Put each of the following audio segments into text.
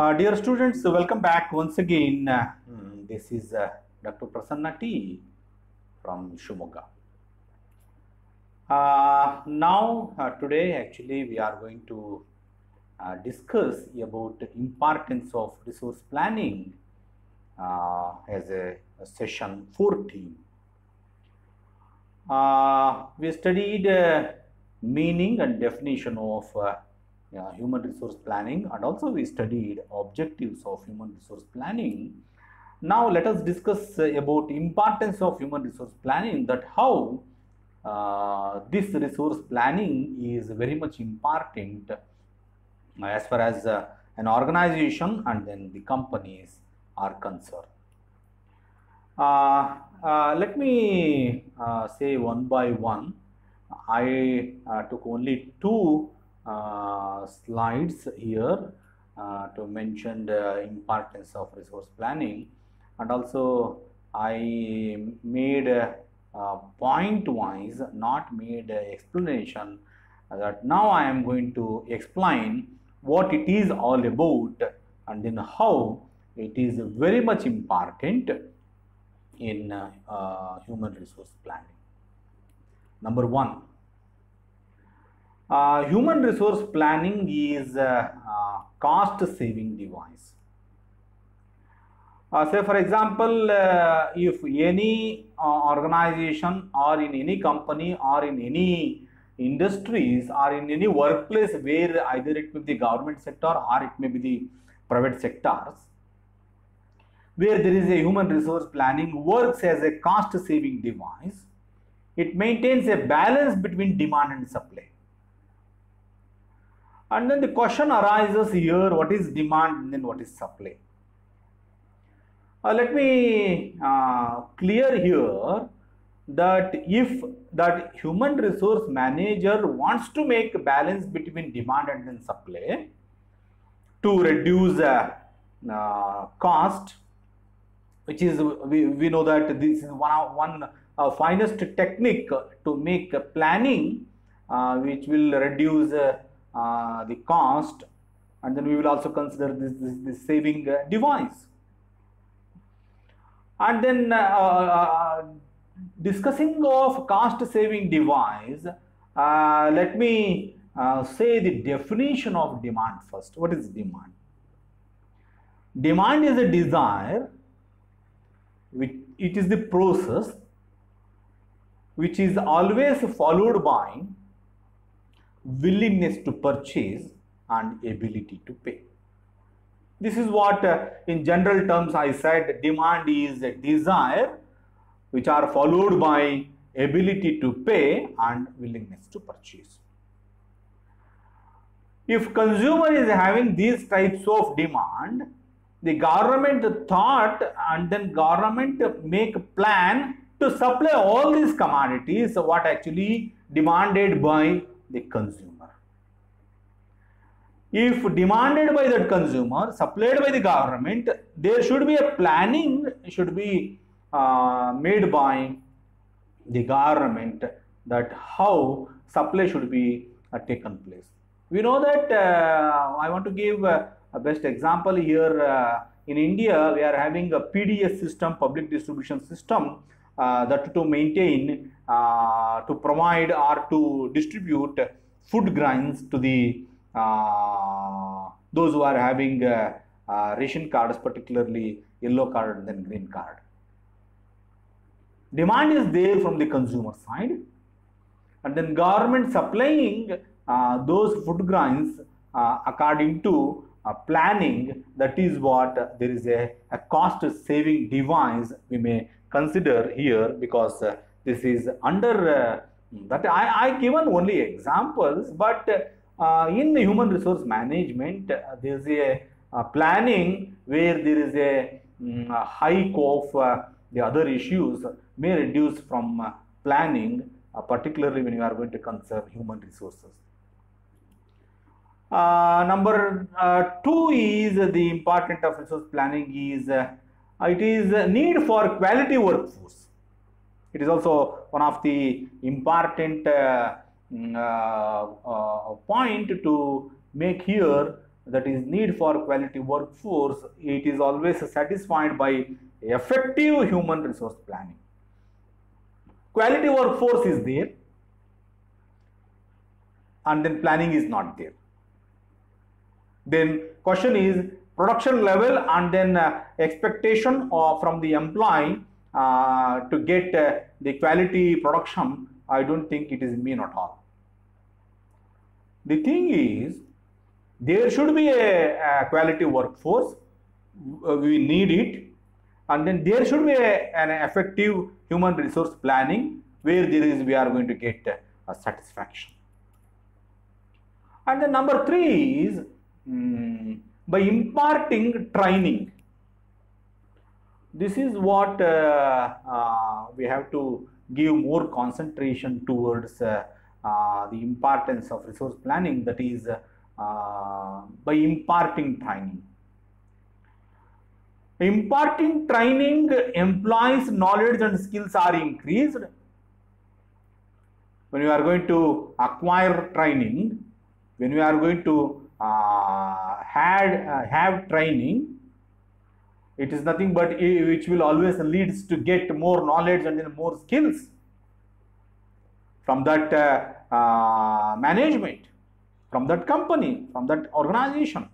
Dear students, welcome back once again. This is Dr. Prasanna T from Shumoga. Today actually we are going to discuss about the importance of resource planning as a session 14. We studied meaning and definition of human resource planning, and also we studied objectives of human resource planning. Now let us discuss about importance of human resource planning, that how this resource planning is very much important as far as an organization and then the companies are concerned. Let me say one by one. I took only two slides here to mention the importance of resource planning, and also I made point wise, not made explanation, that now I am going to explain what it is all about and then how it is very much important in human resource planning. Number one, human resource planning is a cost saving device. Say for example, if any organization or in any company or in any industries or in any workplace where either it may be the government sector or it may be the private sectors, where there is a human resource planning works as a cost saving device, it maintains a balance between demand and supply. And then the question arises here, what is demand and then what is supply? Let me clear here that if that human resource manager wants to make a balance between demand and then supply to reduce cost, which is we know that this is one finest technique to make planning which will reduce the cost, and then we will also consider this saving device. And then discussing of cost saving device, let me say the definition of demand first. What is demand? Demand is a desire, it is the process which is always followed by willingness to purchase and ability to pay. This is what in general terms I said, demand is a desire which are followed by ability to pay and willingness to purchase. If consumer is having these types of demand, the government thought and then government make a plan to supply all these commodities what actually demanded by the consumer. If demanded by that consumer, supplied by the government, there should be a planning should be made by the government that how supply should be taken place. We know that I want to give a best example here. In India, we are having a PDS system, public distribution system, that to maintain, to provide or to distribute food grains to the those who are having ration cards, particularly yellow card and then green card. Demand is there from the consumer side, and then government supplying those food grains according to planning. That is what there is a cost saving device we may consider here, because this is under that I given only examples, but in the human resource management there is a planning where there is a hike of the other issues may reduce from planning, particularly when you are going to conserve human resources. Number two is the importance of resource planning is it is a need for quality workforce. It is also one of the important point to make here, that is need for quality workforce, it is always satisfied by effective human resource planning. Quality workforce is there and then planning is not there. Then question is production level and then expectation from the employee to get the quality production. I don't think it is mean at all. The thing is, there should be a quality workforce, we need it, and then there should be an effective human resource planning where we are going to get a satisfaction. And then number 3 is by imparting training. This is what we have to give more concentration towards the importance of resource planning, that is by imparting training. Imparting training, employees' knowledge and skills are increased. When you are going to acquire training, when you are going to have training, it is nothing but which will always leads to get more knowledge and then more skills from that management, from that company, from that organization.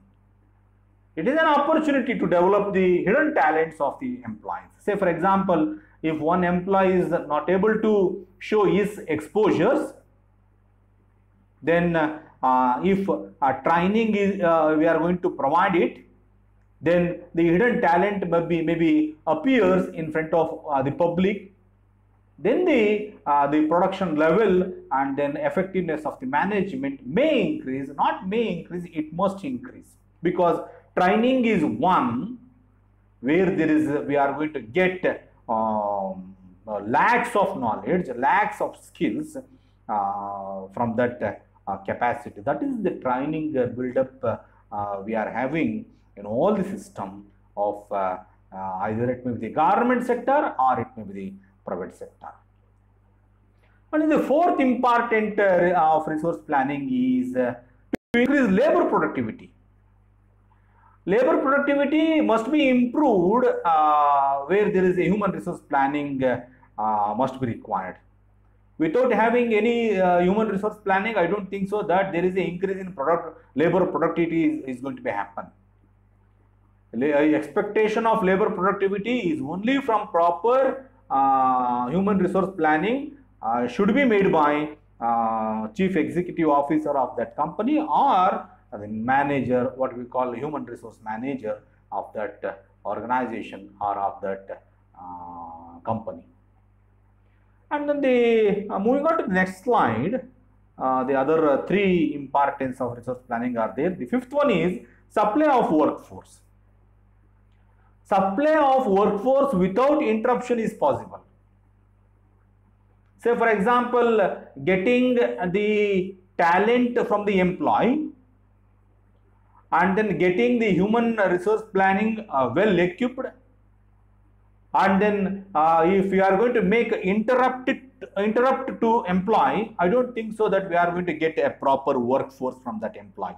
It is an opportunity to develop the hidden talents of the employees. Say for example, if one employee is not able to show his exposures, then if training is we are going to provide it, then the hidden talent maybe appears in front of the public. Then the production level and then effectiveness of the management may increase, not may increase, it must increase, because training is one where we are going to get lakhs of knowledge, lakhs of skills from that capacity. That is the training build-up we are having in all the system of either it may be the government sector or it may be the private sector. And the fourth important of resource planning is to increase labor productivity. Labor productivity must be improved where there is a human resource planning must be required. Without having any human resource planning, I don't think so that there is an increase in labor productivity is going to be happen. Expectation of labor productivity is only from proper human resource planning should be made by chief executive officer of that company or the manager, what we call human resource manager of that organization or of that company. And then moving on to the next slide, the other 3 importance of resource planning are there. The 5th one is supply of workforce. Supply of workforce without interruption is possible. Say for example, getting the talent from the employee and then getting the human resource planning well equipped, and then if we are going to make interrupt to employee, I don't think so that we are going to get a proper workforce from that employee.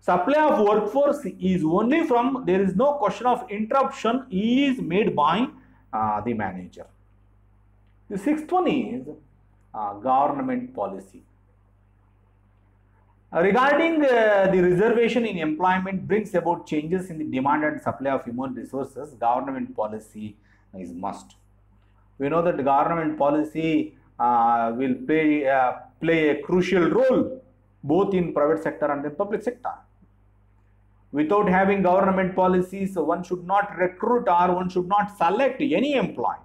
Supply of workforce is only from, there is no question of interruption is made by the manager. The 6th one is government policy. Regarding the reservation in employment brings about changes in the demand and supply of human resources, government policy is must. We know that the government policy will play a crucial role both in private sector and the public sector. Without having government policies, one should not recruit or one should not select any employee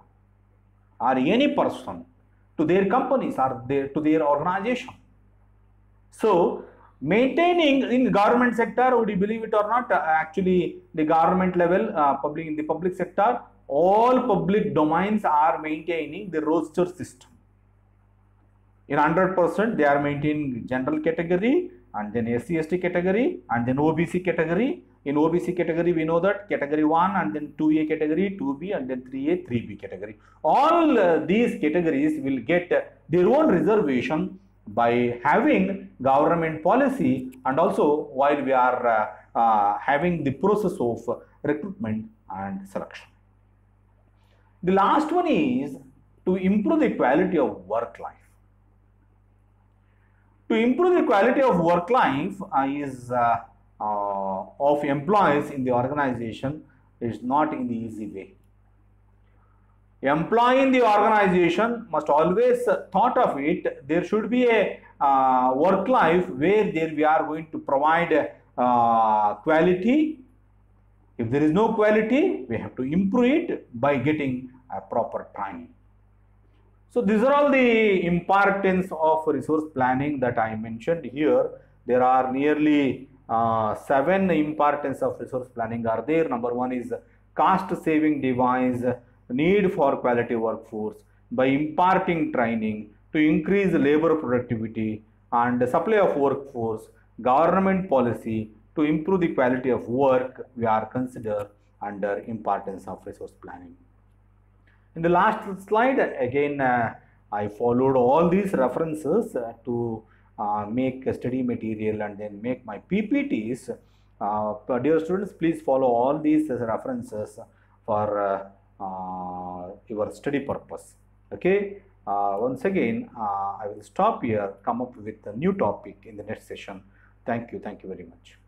or any person to their companies or to their organization. So, maintaining in government sector, would you believe it or not, actually the government level, in the public sector, all public domains are maintaining the roster system. In 100%, they are maintaining general category and then SC/ST category and then OBC category. In OBC category, we know that category 1 and then 2A category, 2B and then 3A, 3B category. All these categories will get their own reservation by having government policy and also while we are having the process of recruitment and selection. The last one is to improve the quality of work life. To improve the quality of work life of employees in the organization is not in the easy way. Employee in the organization must always thought of it. There should be a work life where there we are going to provide quality. If there is no quality, we have to improve it by getting a proper training. So these are all the importance of resource planning that I mentioned here. There are nearly 7 importance of resource planning are there. Number 1 is cost saving device, need for quality workforce by imparting training to increase labor productivity and supply of workforce, government policy to improve the quality of work we are considered under importance of resource planning. In the last slide, again, I followed all these references to make a study material and then make my PPTs. Dear students, please follow all these references for your study purpose. Okay. Once again, I will stop here, come up with a new topic in the next session. Thank you. Thank you very much.